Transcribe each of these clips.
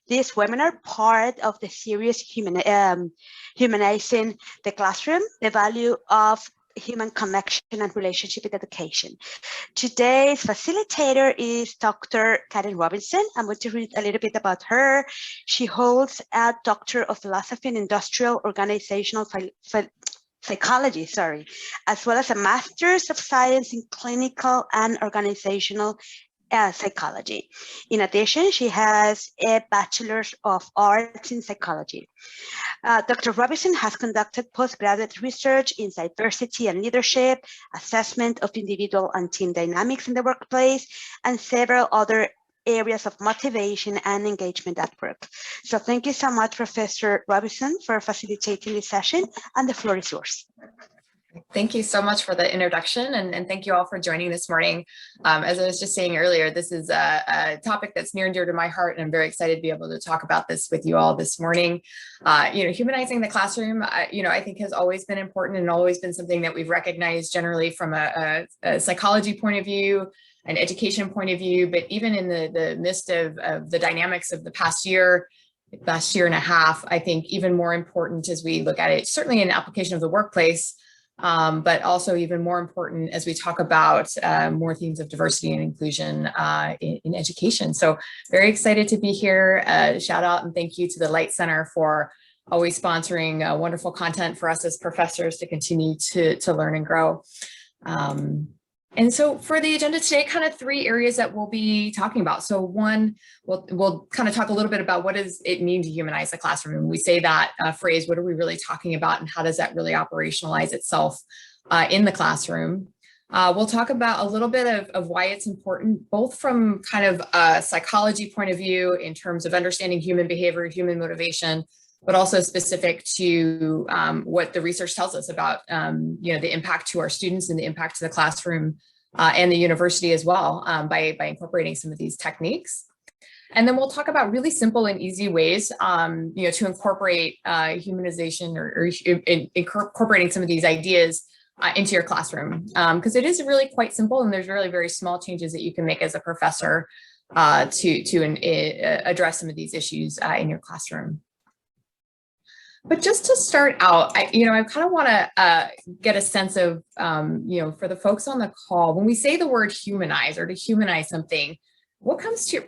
this webinar, part of the series Humanizing the Classroom, the value of human connection and relationship in education. Today's facilitator is Dr. Karen Robinson. I'm going to read a little bit about her. She holds a Doctor of Philosophy in Industrial Organizational Psychology, as well as a Master's of Science in Clinical and Organizational Psychology. In addition, she has a Bachelor's of Arts in Psychology. Dr. Robinson has conducted postgraduate research in diversity and leadership, assessment of individual and team dynamics in the workplace, and several other areas of motivation and engagement at work. So thank you so much, Professor Robinson, for facilitating this session, and the floor is yours. Thank you so much for the introduction, and thank you all for joining this morning. As I was just saying earlier, this is a topic that's near and dear to my heart, and I'm very excited to be able to talk about this with you all this morning. Humanizing the classroom, I think has always been important and always been something that we've recognized generally from a psychology point of view, an education point of view, but even in the midst of the dynamics of the past year and a half, I think even more important as we look at it, certainly in application of the workplace, but also even more important as we talk about more themes of diversity and inclusion in education. So very excited to be here. Shout out and thank you to the Light Center for always sponsoring wonderful content for us as professors to continue to learn and grow. And so for the agenda today, kind of three areas that we'll be talking about. So one, we'll kind of talk a little bit about what does it mean to humanize the classroom. When we say that phrase, what are we really talking about, and how does that really operationalize itself in the classroom? We'll talk about a little bit of why it's important, both from kind of a psychology point of view in terms of understanding human behavior, human motivation, but also specific to what the research tells us about the impact to our students and the impact to the classroom and the university as well by incorporating some of these techniques. And then we'll talk about really simple and easy ways to incorporate humanization or incorporating some of these ideas into your classroom, because it is really quite simple, and there's really very small changes that you can make as a professor to address some of these issues in your classroom. But just to start out, I kind of want to get a sense of, for the folks on the call, when we say the word humanize or to humanize something, what comes to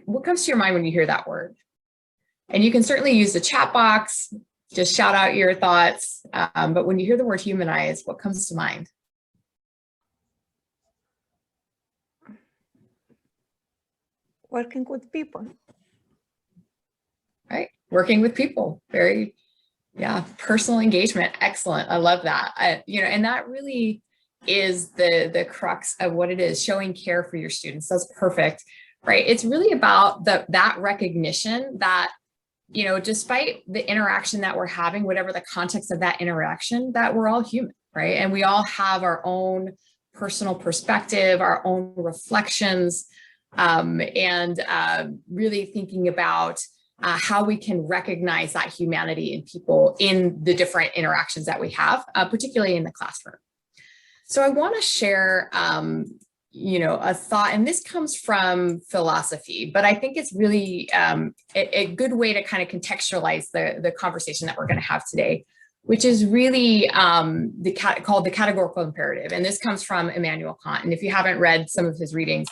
your mind when you hear that word? And you can certainly use the chat box, just shout out your thoughts. But when you hear the word humanize, what comes to mind? Working with people. Right, working with people, very. Yeah, personal engagement. Excellent. I love that. And that really is the crux of what it is, showing care for your students. That's perfect, right? It's really about that recognition that, despite the interaction that we're having, whatever the context of that interaction, that we're all human, right? And we all have our own personal perspective, our own reflections, and really thinking about how we can recognize that humanity in people in the different interactions that we have, particularly in the classroom. So I want to share, a thought, and this comes from philosophy, but I think it's really a good way to kind of contextualize the conversation that we're going to have today, which is really called the categorical imperative. And this comes from Immanuel Kant. And if you haven't read some of his readings,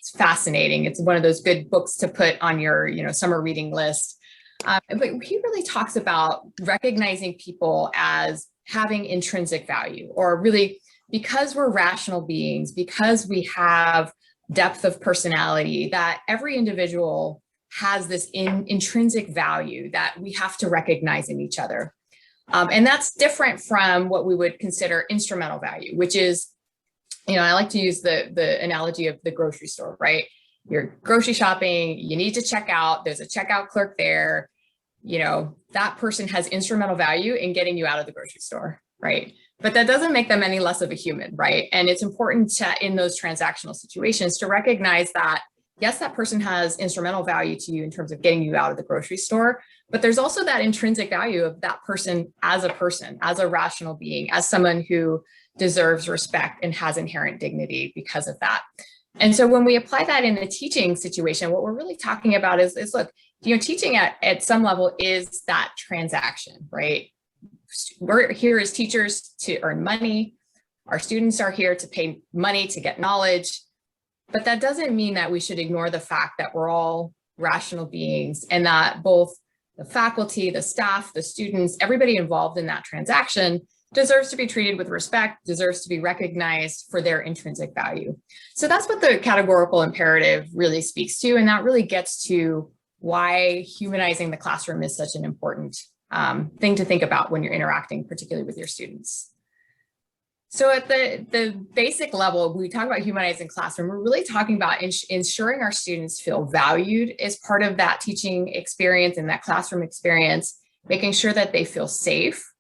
it's fascinating. It's one of those good books to put on your, summer reading list. But he really talks about recognizing people as having intrinsic value, or really because we're rational beings, because we have depth of personality, that every individual has this intrinsic value that we have to recognize in each other. And that's different from what we would consider instrumental value, which is, I like to use the analogy of the grocery store, right? You're grocery shopping, you need to check out, there's a checkout clerk there, that person has instrumental value in getting you out of the grocery store, right? But that doesn't make them any less of a human, right? And it's important in those transactional situations to recognize that, yes, that person has instrumental value to you in terms of getting you out of the grocery store, but there's also that intrinsic value of that person, as a rational being, as someone who deserves respect and has inherent dignity because of that. And so when we apply that in the teaching situation, what we're really talking about is look, teaching at some level is that transaction, right? We're here as teachers to earn money. Our students are here to pay money to get knowledge. But that doesn't mean that we should ignore the fact that we're all rational beings and that both the faculty, the staff, the students, everybody involved in that transaction deserves to be treated with respect, deserves to be recognized for their intrinsic value. So that's what the categorical imperative really speaks to. And that really gets to why humanizing the classroom is such an important thing to think about when you're interacting, particularly with your students. So at the basic level, when we talk about humanizing classroom, we're really talking about ensuring our students feel valued as part of that teaching experience and that classroom experience, making sure that they feel safe,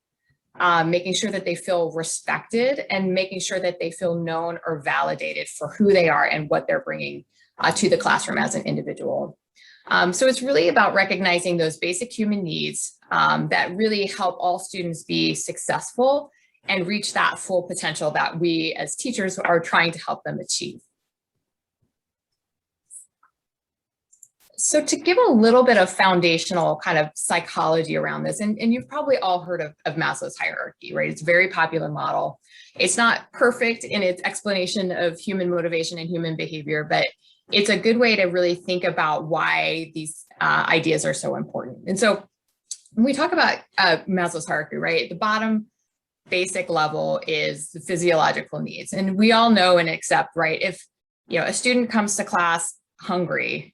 making sure that they feel respected, and making sure that they feel known or validated for who they are and what they're bringing to the classroom as an individual. So it's really about recognizing those basic human needs that really help all students be successful and reach that full potential that we as teachers are trying to help them achieve. So to give a little bit of foundational kind of psychology around this, and you've probably all heard of Maslow's hierarchy, right? It's a very popular model. It's not perfect in its explanation of human motivation and human behavior, but it's a good way to really think about why these ideas are so important. And so when we talk about Maslow's hierarchy, right, the bottom basic level is the physiological needs. And we all know and accept, right, if a student comes to class hungry,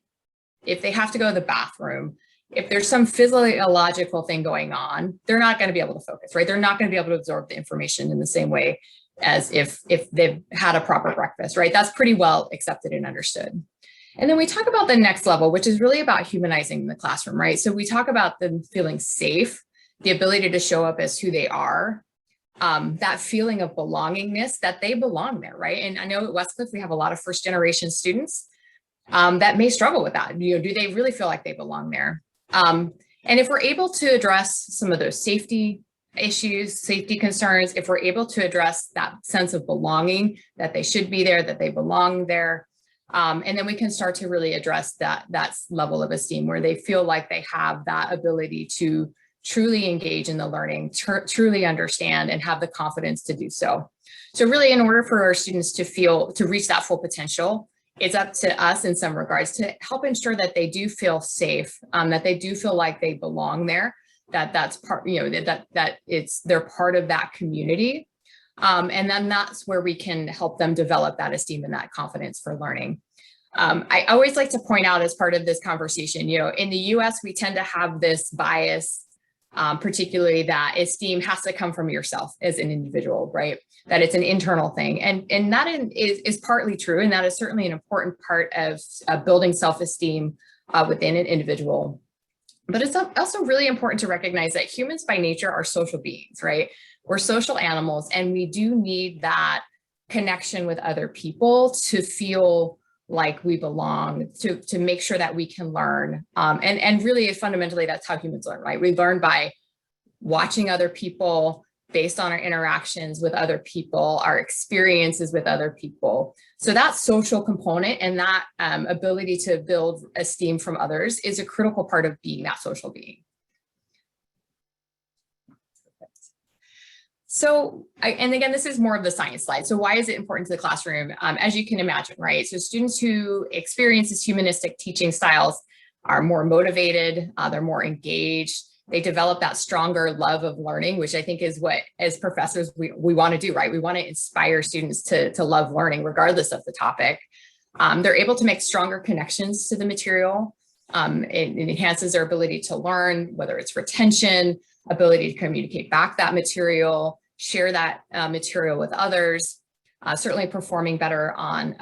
if they have to go to the bathroom, if there's some physiological thing going on, they're not going to be able to focus, right? They're not going to be able to absorb the information in the same way as if they've had a proper breakfast, right? That's pretty well accepted and understood. And then we talk about the next level, which is really about humanizing the classroom, right? So we talk about them feeling safe, the ability to show up as who they are, that feeling of belongingness, that they belong there, right? And I know at Westcliff, we have a lot of first generation students that may struggle with that. Do they really feel like they belong there? And if we're able to address some of those safety issues, safety concerns, if we're able to address that sense of belonging, that they should be there, that they belong there, and then we can start to really address that level of esteem where they feel like they have that ability to truly engage in the learning, truly understand, and have the confidence to do so. So really, in order for our students to reach that full potential, it's up to us in some regards to help ensure that they do feel safe, that they do feel like they belong there, that's part, that they're part of that community. And then that's where we can help them develop that esteem and that confidence for learning. I always like to point out as part of this conversation, in the US, we tend to have this bias, particularly that esteem has to come from yourself as an individual, right? That it's an internal thing. And that is partly true. And that is certainly an important part of building self-esteem within an individual. But it's also really important to recognize that humans by nature are social beings, right? We're social animals, and we do need that connection with other people to feel like we belong, to make sure that we can learn. And really, fundamentally, that's how humans learn, right? We learn by watching other people, based on our interactions with other people, our experiences with other people. So that social component and that ability to build esteem from others is a critical part of being that social being. So, and again, this is more of the science slide. So why is it important to the classroom? As you can imagine, right? So students who experience these humanistic teaching styles are more motivated, they're more engaged, they develop that stronger love of learning, which I think is what, as professors, we want to do, right? We want to inspire students to love learning, regardless of the topic. They're able to make stronger connections to the material. It enhances their ability to learn, whether it's retention, ability to communicate back that material, share that material with others, certainly performing better on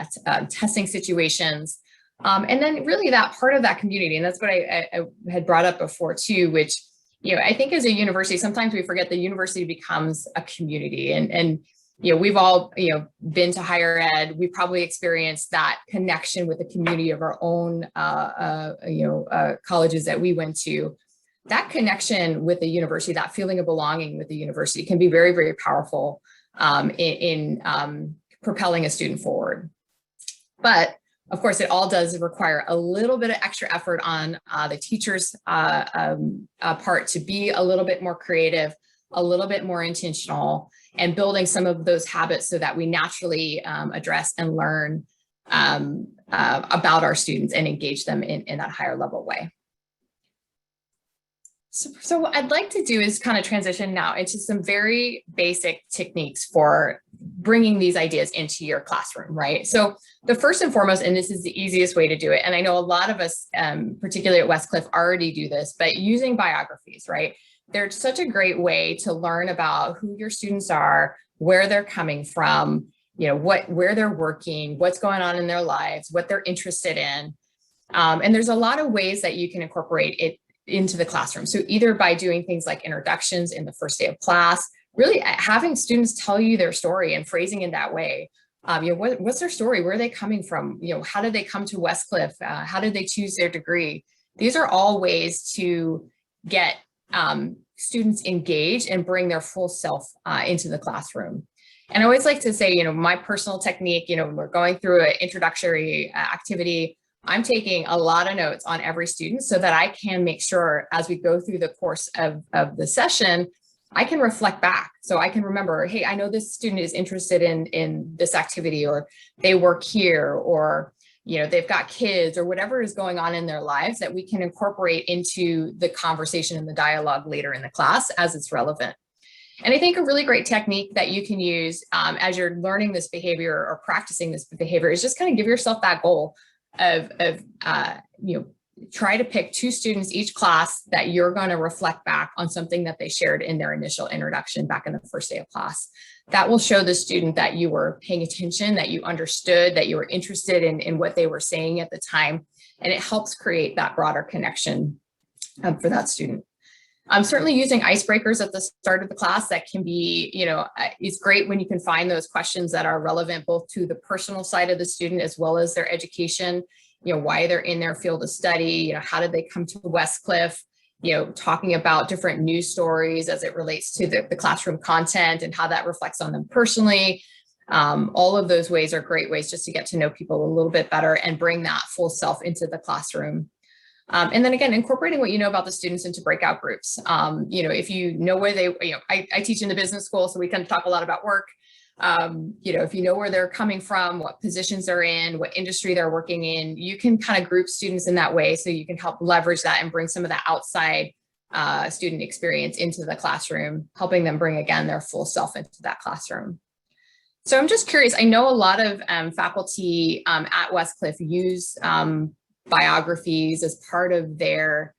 testing situations. And then really that part of that community, and that's what I had brought up before too, which, I think as a university, sometimes we forget the university becomes a community, and we've all, been to higher ed. We probably experienced that connection with the community of our own, colleges that we went to. That connection with the university, that feeling of belonging with the university can be very, very powerful in propelling a student forward. But of course, it all does require a little bit of extra effort on the teacher's part to be a little bit more creative, a little bit more intentional, and building some of those habits so that we naturally address and learn about our students and engage them in that higher level way. So what I'd like to do is kind of transition now into some very basic techniques for bringing these ideas into your classroom, right? So the first and foremost, and this is the easiest way to do it, and I know a lot of us, particularly at Westcliff, already do this, but using biographies, right? They're such a great way to learn about who your students are, where they're coming from, you know, where they're working, what's going on in their lives, what they're interested in. And there's a lot of ways that you can incorporate it into the classroom. So either by doing things like introductions in the first day of class, really having students tell you their story and phrasing in that way. You know, what's their story? Where are they coming from? You know, how did they come to Westcliff? How did they choose their degree? These are all ways to get students engaged and bring their full self into the classroom. And I always like to say, you know, my personal technique, you know, when we're going through an introductory activity, I'm taking a lot of notes on every student so that I can make sure as we go through the course of the session, I can reflect back. So I can remember, hey, I know this student is interested in this activity, or they work here, or, you know, they've got kids, or whatever is going on in their lives that we can incorporate into the conversation and the dialogue later in the class as it's relevant. And I think a really great technique that you can use as you're learning this behavior or practicing this behavior is just kind of give yourself that goal of you know, try to pick 2 students each class that you're going to reflect back on something that they shared in their initial introduction back in the first day of class. That will show the student that you were paying attention, that you understood, that you were interested in what they were saying at the time, and it helps create that broader connection for that student. Certainly using icebreakers at the start of the class, that can be, you know, it's great when you can find those questions that are relevant both to the personal side of the student as well as their education, you know, why they're in their field of study, you know, how did they come to Westcliff, you know, talking about different news stories as it relates to the classroom content and how that reflects on them personally. All of those ways are great ways just to get to know people a little bit better and bring that full self into the classroom. And then again, incorporating what you know about the students into breakout groups. You know, if you know where they, you know, I teach in the business school, so we can talk a lot about work. You know, if you know where they're coming from, what positions they're in, what industry they're working in, you can kind of group students in that way so you can help leverage that and bring some of that outside student experience into the classroom, helping them bring, again, their full self into that classroom. So I'm just curious, I know a lot of faculty at Westcliff use biographies as part of their,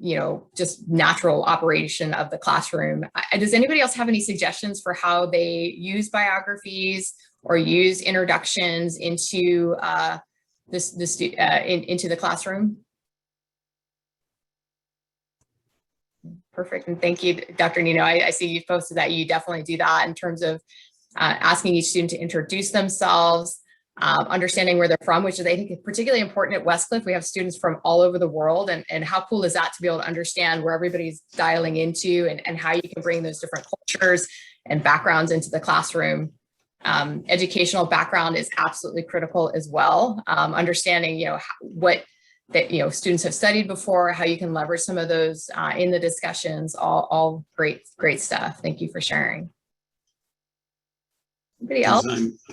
you know, just natural operation of the classroom. Does anybody else have any suggestions for how they use biographies or use introductions into into the classroom? Perfect, and thank you, Dr. Nino. I see you've posted that you definitely do that in terms of asking each student to introduce themselves. Understanding where they're from, which I think is particularly important at Westcliff. We have students from all over the world, and how cool is that to be able to understand where everybody's dialing into and how you can bring those different cultures and backgrounds into the classroom. Educational background is absolutely critical as well. Understanding, you know, what that, you know, students have studied before, how you can leverage some of those in the discussions, all great stuff. Thank you for sharing. Anybody else?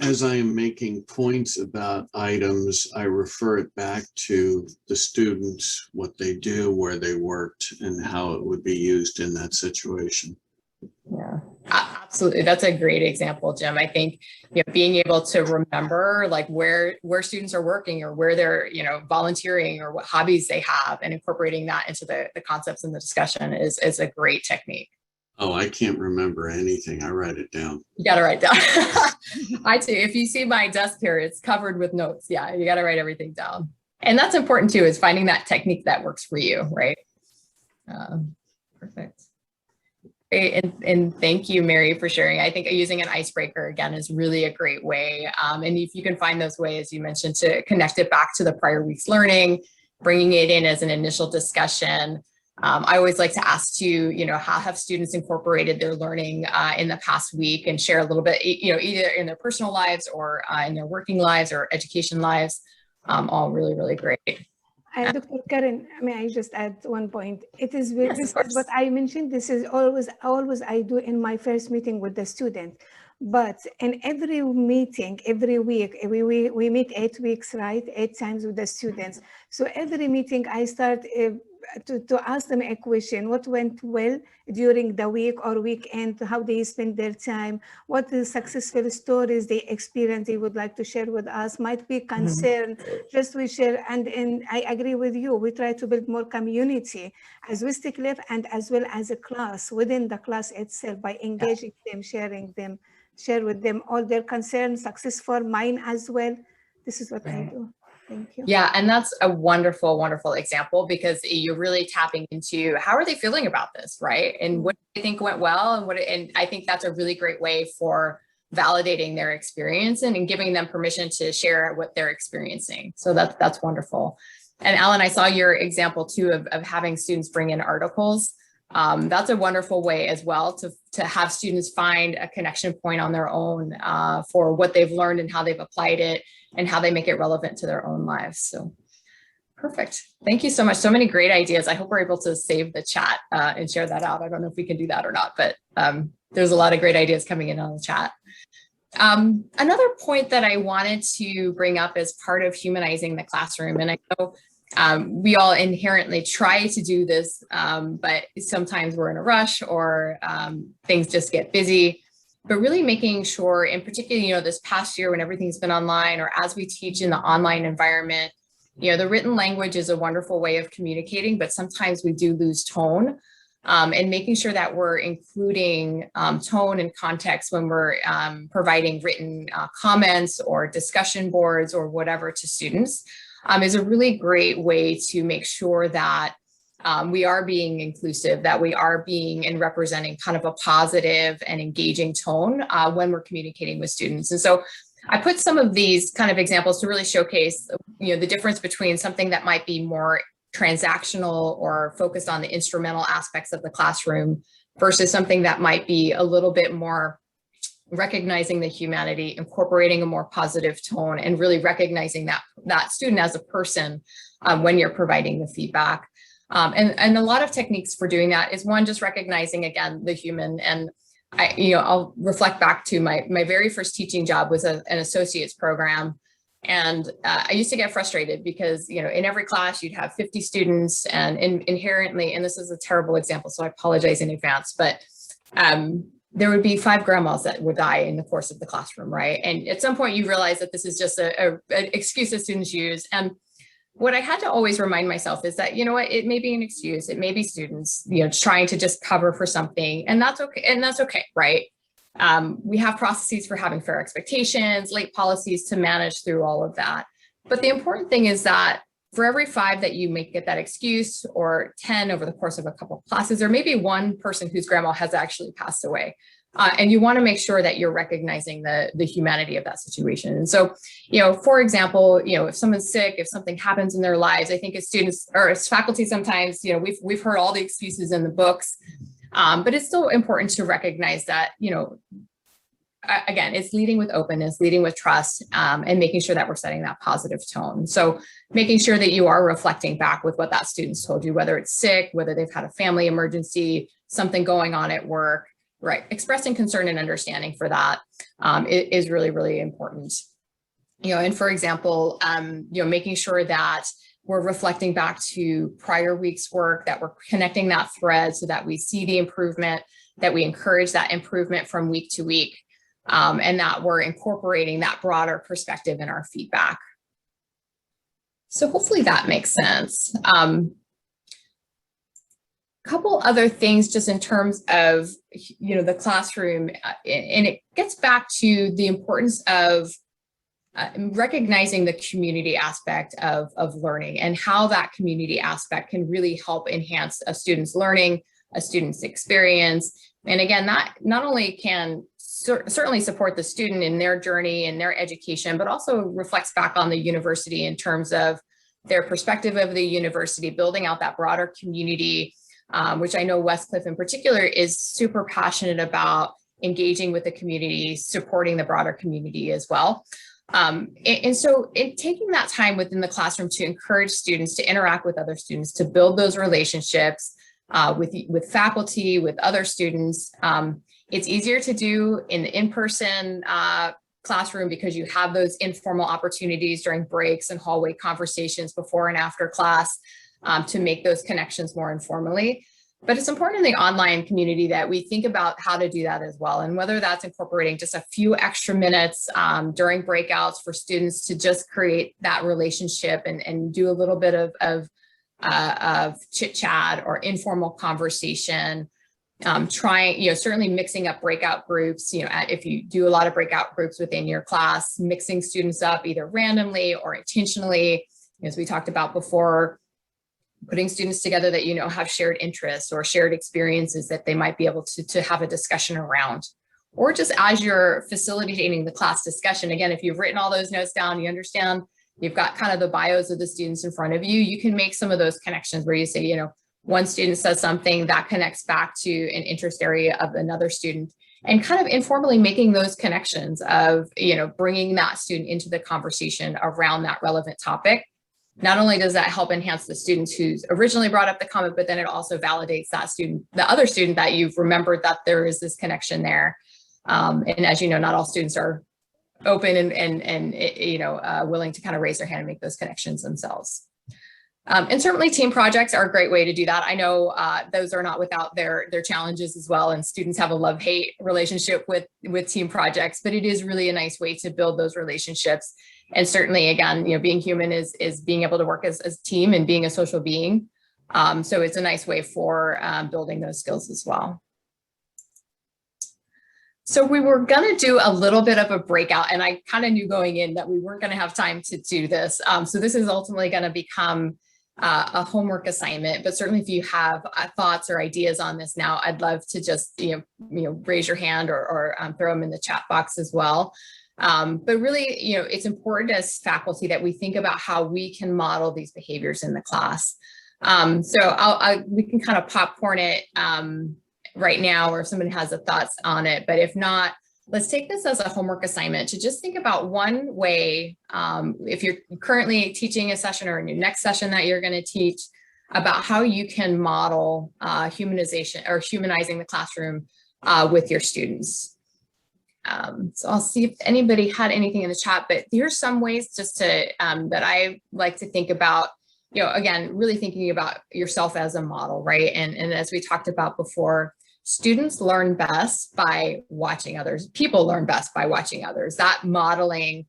As I am making points about items, I refer it back to the students, what they do, where they worked, and how it would be used in that situation. Yeah, absolutely. That's a great example, Jim. I think, you know, being able to remember like where students are working or where they're, you know, volunteering or what hobbies they have, and incorporating that into the concepts in the discussion is a great technique. Oh, I can't remember anything. I write it down. You got to write down. I too. If you see my desk here, it's covered with notes. Yeah, you got to write everything down. And that's important too, is finding that technique that works for you, right? Perfect. Great. And thank you, Mary, for sharing. I think using an icebreaker, again, is really a great way. And if you can find those ways you mentioned to connect it back to the prior week's learning, bringing it in as an initial discussion, I always like to ask too, how have students incorporated their learning in the past week, and share a little bit, either in their personal lives or in their working lives or education lives. All really, really great. Dr. Karen, may I just add one point? It is Yes, this of course. is what I mentioned. This is always I do in my first meeting with the student. But in every meeting, every week, we meet 8 weeks, right? 8 times with the students. So every meeting, I start to ask them a question: what went well during the week or weekend? How they spend their time? What the successful stories they experience they would like to share with us? Might be concern, just we share. And I agree with you. We try to build more community as Westcliff, and as well as a class within the class itself, by engaging them, share with them all their concerns, successful, mine as well. This is what I do. Thank you. Yeah, and that's a wonderful, wonderful example, because you're really tapping into how are they feeling about this, right? And what do they think went well, and I think that's a really great way for validating their experience and giving them permission to share what they're experiencing. So that's wonderful. And Alan, I saw your example too of having students bring in articles. That's a wonderful way as well to have students find a connection point on their own for what they've learned and how they've applied it and how they make it relevant to their own lives. So perfect. Thank you so much. So many great ideas. I hope we're able to save the chat and share that out. I don't know if we can do that or not, but there's a lot of great ideas coming in on the chat. Another point that I wanted to bring up as part of humanizing the classroom, and I know we all inherently try to do this, but sometimes we're in a rush or things just get busy. But really making sure, in particular, this past year when everything's been online, or as we teach in the online environment, the written language is a wonderful way of communicating, but sometimes we do lose tone. And making sure that we're including tone and context when we're providing written comments or discussion boards or whatever to students is a really great way to make sure that we are being inclusive, that we are being and representing kind of a positive and engaging tone when we're communicating with students. And so I put some of these kind of examples to really showcase, the difference between something that might be more transactional or focused on the instrumental aspects of the classroom versus something that might be a little bit more recognizing the humanity, incorporating a more positive tone, and really recognizing that student as a person when you're providing the feedback. And a lot of techniques for doing that is, one, just recognizing, again, the human. And I'll reflect back to my very first teaching job was an associate's program. And I used to get frustrated because, in every class you'd have 50 students, and inherently, and this is a terrible example, so I apologize in advance, but there would be 5 grandmas that would die in the course of the classroom, right? And at some point you realize that this is just an excuse that students use. And what I had to always remind myself is that, it may be an excuse, it may be students, trying to just cover for something, and that's okay. And that's okay, right? We have processes for having fair expectations, late policies to manage through all of that. But the important thing is that for every 5 that you make get that excuse, or 10 over the course of a couple of classes, there may be one person whose grandma has actually passed away. And you want to make sure that you're recognizing the humanity of that situation. And so, for example, if someone's sick, if something happens in their lives, I think as students or as faculty, sometimes, we've heard all the excuses in the books. But it's still important to recognize that, again, it's leading with openness, leading with trust, and making sure that we're setting that positive tone. So making sure that you are reflecting back with what that student's told you, whether it's sick, whether they've had a family emergency, something going on at work, right? Expressing concern and understanding for that is really, really important. And for example, making sure that we're reflecting back to prior week's work, that we're connecting that thread so that we see the improvement, that we encourage that improvement from week to week, and that we're incorporating that broader perspective in our feedback. So hopefully that makes sense. Couple other things just in terms of, the classroom, and it gets back to the importance of recognizing the community aspect of learning, and how that community aspect can really help enhance a student's learning, a student's experience. And again, that not only can certainly support the student in their journey and their education, but also reflects back on the university in terms of their perspective of the university, building out that broader community, which I know Westcliff in particular is super passionate about engaging with the community, supporting the broader community as well. And so in taking that time within the classroom to encourage students to interact with other students, to build those relationships with faculty, with other students, it's easier to do in the in-person classroom because you have those informal opportunities during breaks and hallway conversations before and after class to make those connections more informally. But it's important in the online community that we think about how to do that as well. And whether that's incorporating just a few extra minutes during breakouts for students to just create that relationship and do a little bit of chit chat or informal conversation. Trying, certainly mixing up breakout groups, if you do a lot of breakout groups within your class, mixing students up either randomly or intentionally, as we talked about before, putting students together that have shared interests or shared experiences that they might be able to have a discussion around. Or just as you're facilitating the class discussion, again, if you've written all those notes down, you understand, you've got kind of the bios of the students in front of you, you can make some of those connections where you say, one student says something that connects back to an interest area of another student, and kind of informally making those connections of, bringing that student into the conversation around that relevant topic. Not only does that help enhance the students who's originally brought up the comment, but then it also validates that student, the other student, that you've remembered that there is this connection there. And as you know, not all students are open and willing to kind of raise their hand and make those connections themselves. And certainly team projects are a great way to do that. I know those are not without their challenges as well, and students have a love-hate relationship with team projects, but it is really a nice way to build those relationships. And certainly, again, being human is being able to work as a team and being a social being. So it's a nice way for building those skills as well. So we were going to do a little bit of a breakout, and I kind of knew going in that we weren't going to have time to do this. So this is ultimately going to become a homework assignment, but certainly if you have thoughts or ideas on this now, I'd love to just, raise your hand or throw them in the chat box as well. But really, it's important as faculty that we think about how we can model these behaviors in the class. So we can kind of popcorn it right now, or if somebody has thoughts on it, but if not, let's take this as a homework assignment to just think about one way, if you're currently teaching a session or in your next session that you're going to teach, about how you can model humanization or humanizing the classroom with your students. So I'll see if anybody had anything in the chat, but here's some ways just to that I like to think about, again, really thinking about yourself as a model, right? And as we talked about before, students learn best by watching others. People learn best by watching others. That modeling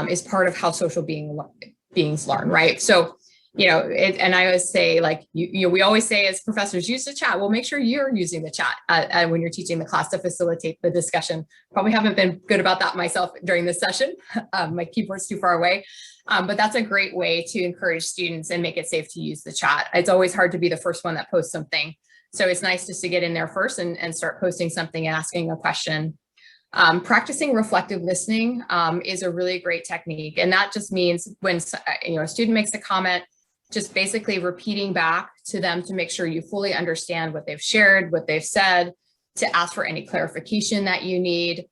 is part of how social beings learn, right? So, and I always say, like, we always say as professors, use the chat. Well, make sure you're using the chat when you're teaching the class to facilitate the discussion. Probably haven't been good about that myself during this session. My keyboard's too far away. But that's a great way to encourage students and make it safe to use the chat. It's always hard to be the first one that posts something. So it's nice just to get in there first and start posting something and asking a question. Practicing reflective listening is a really great technique. And that just means when a student makes a comment, just basically repeating back to them to make sure you fully understand what they've shared, what they've said, to ask for any clarification that you need.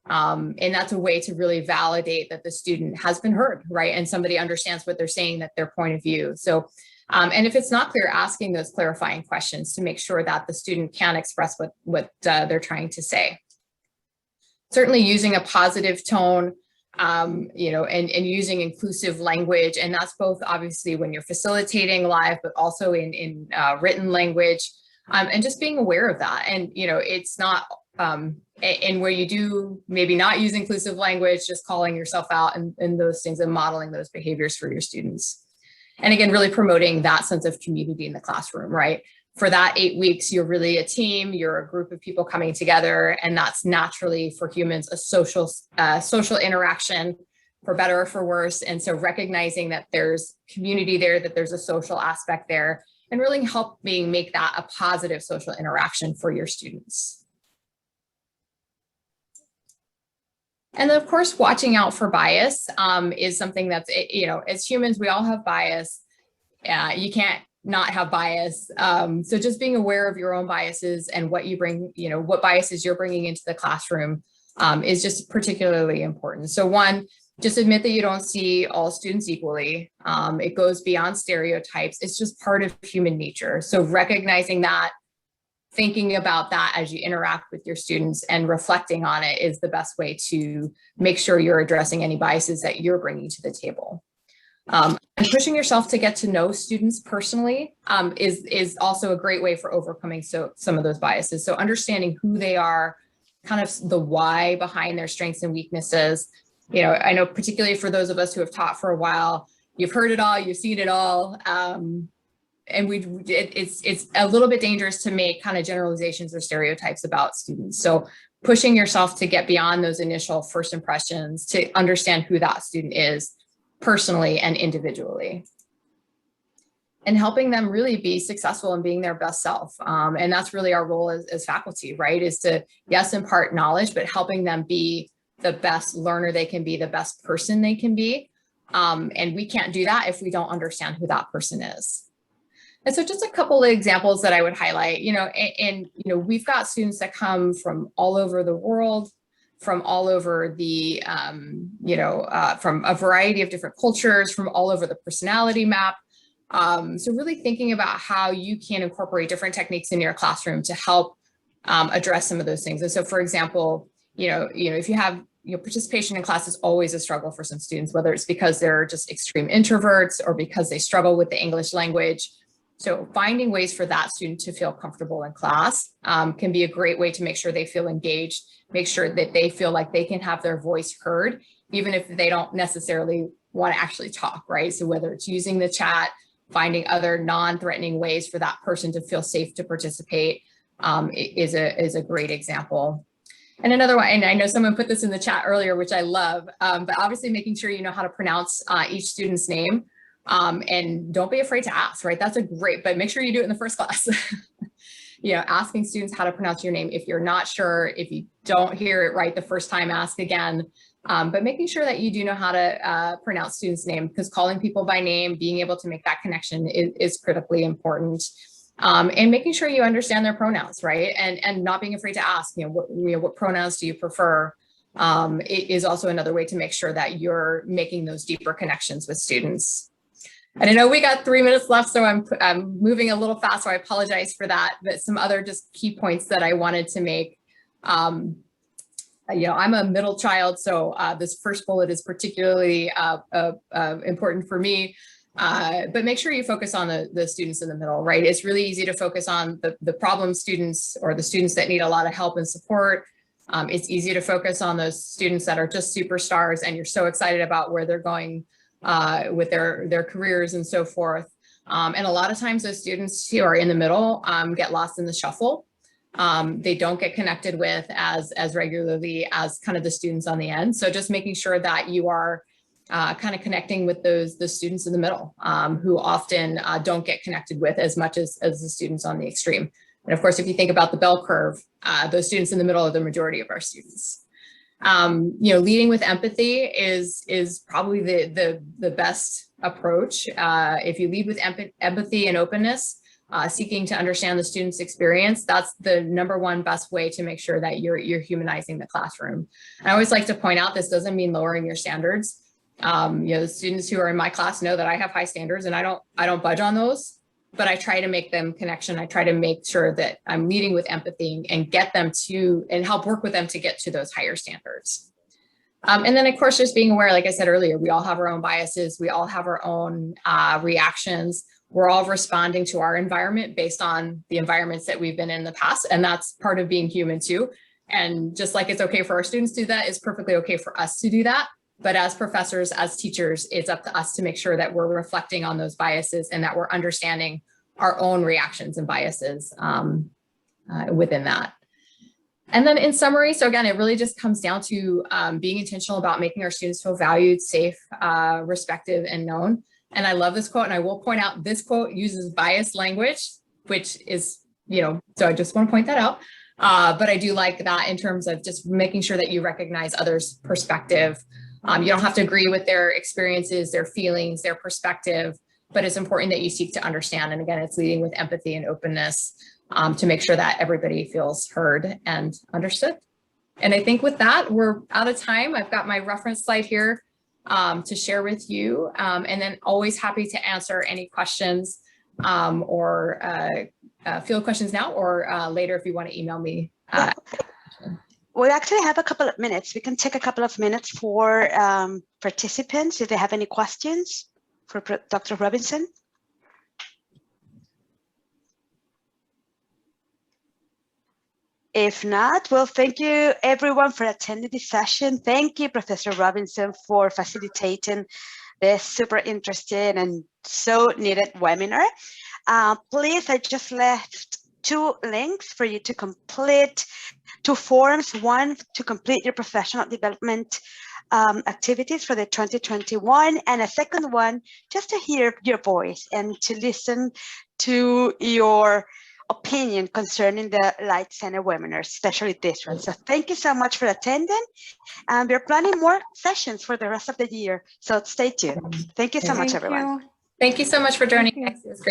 And that's a way to really validate that the student has been heard, right? And somebody understands what they're saying, that their point of view. So, and if it's not clear, asking those clarifying questions to make sure that the student can express what they're trying to say. Certainly using a positive tone, and using inclusive language. And that's both obviously when you're facilitating live, but also in written language, and just being aware of that. And, it's not, and where you do maybe not use inclusive language, just calling yourself out and those things and modeling those behaviors for your students. And again, really promoting that sense of community in the classroom, right? For that 8 weeks, you're really a team, you're a group of people coming together, and that's naturally for humans a social interaction, for better or for worse. And so recognizing that there's community there, that there's a social aspect there, and really helping make that a positive social interaction for your students. And then, of course, watching out for bias is something that's, as humans, we all have bias. You can't not have bias. So just being aware of your own biases and what you bring, what biases you're bringing into the classroom is just particularly important. So one, just admit that you don't see all students equally. It goes beyond stereotypes. It's just part of human nature. So recognizing that, thinking about that as you interact with your students and reflecting on it is the best way to make sure you're addressing any biases that you're bringing to the table. And pushing yourself to get to know students personally is also a great way for overcoming some of those biases. So understanding who they are, kind of the why behind their strengths and weaknesses. I know particularly for those of us who have taught for a while, you've heard it all, you've seen it all. And it's a little bit dangerous to make kind of generalizations or stereotypes about students. So pushing yourself to get beyond those initial first impressions, to understand who that student is personally and individually, and helping them really be successful in being their best self. And that's really our role as faculty, right? Is to, yes, impart knowledge, but helping them be the best learner they can be, the best person they can be. And we can't do that if we don't understand who that person is. And so just a couple of examples that I would highlight, we've got students that come from all over the world, from all over the, from a variety of different cultures, from all over the personality map. So really thinking about how you can incorporate different techniques in your classroom to help address some of those things. And so, for example, if you have participation in class is always a struggle for some students, whether it's because they're just extreme introverts or because they struggle with the English language. So finding ways for that student to feel comfortable in class can be a great way to make sure they feel engaged, make sure that they feel like they can have their voice heard, even if they don't necessarily want to actually talk, right? So whether it's using the chat, finding other non-threatening ways for that person to feel safe to participate is a great example. And another one, and I know someone put this in the chat earlier, which I love, but obviously making sure you know how to pronounce each student's name. And don't be afraid to ask, right? That's but make sure you do it in the first class. Asking students how to pronounce your name. If you're not sure, if you don't hear it right the first time, ask again. But making sure that you do know how to pronounce students' name, because calling people by name, being able to make that connection is critically important. And making sure you understand their pronouns, right? And not being afraid to ask, what pronouns do you prefer? Is also another way to make sure that you're making those deeper connections with students. And I know we got 3 minutes left, so I'm moving a little fast, so I apologize for that. But some other just key points that I wanted to make. I'm a middle child, so this first bullet is particularly important for me. But make sure you focus on the students in the middle, right? It's really easy to focus on the problem students or the students that need a lot of help and support. It's easy to focus on those students that are just superstars and you're so excited about where they're going with their careers and so forth. And a lot of times those students who are in the middle get lost in the shuffle. They don't get connected with as regularly as kind of the students on the end. So just making sure that you are kind of connecting with the students in the middle who often don't get connected with as much as the students on the extreme. And of course, if you think about the bell curve, those students in the middle are the majority of our students. Leading with empathy is probably the best approach. If you lead with empathy and openness, seeking to understand the student's experience, that's the #1 best way to make sure that you're humanizing the classroom. And I always like to point out, this doesn't mean lowering your standards. The students who are in my class know that I have high standards and I don't budge on those, but I try to make them connection. I try to make sure that I'm leading with empathy and get them to, and help work with them to get to those higher standards. And then of course, just being aware, like I said earlier, we all have our own biases. We all have our own reactions. We're all responding to our environment based on the environments that we've been in the past. And that's part of being human too. And just like it's okay for our students to do that, it's perfectly okay for us to do that. But as professors, as teachers, it's up to us to make sure that we're reflecting on those biases and that we're understanding our own reactions and biases within that. And then in summary, so again, it really just comes down to being intentional about making our students feel valued, safe, respected, and known. And I love this quote, and I will point out this quote uses biased language, which is, so I just want to point that out. But I do like that in terms of just making sure that you recognize others' perspective. You don't have to agree with their experiences, their feelings, their perspective, but it's important that you seek to understand. And again, it's leading with empathy and openness to make sure that everybody feels heard and understood. And I think with that, we're out of time. I've got my reference slide here to share with you, and then always happy to answer any questions or field questions now or later if you want to email me. We actually have a couple of minutes. We can take a couple of minutes for participants if they have any questions for Dr. Robinson. If not, well, thank you everyone for attending this session. Thank you, Professor Robinson, for facilitating this super interesting and so needed webinar. Please, I just left 2 links for you to complete, 2 forms, one to complete your professional development activities for the 2021, and a second one just to hear your voice and to listen to your opinion concerning the Light Center webinars, especially this one. So thank you so much for attending. And we're planning more sessions for the rest of the year. So stay tuned. Thank you so much, everyone. Thank you so much for joining us. It was great.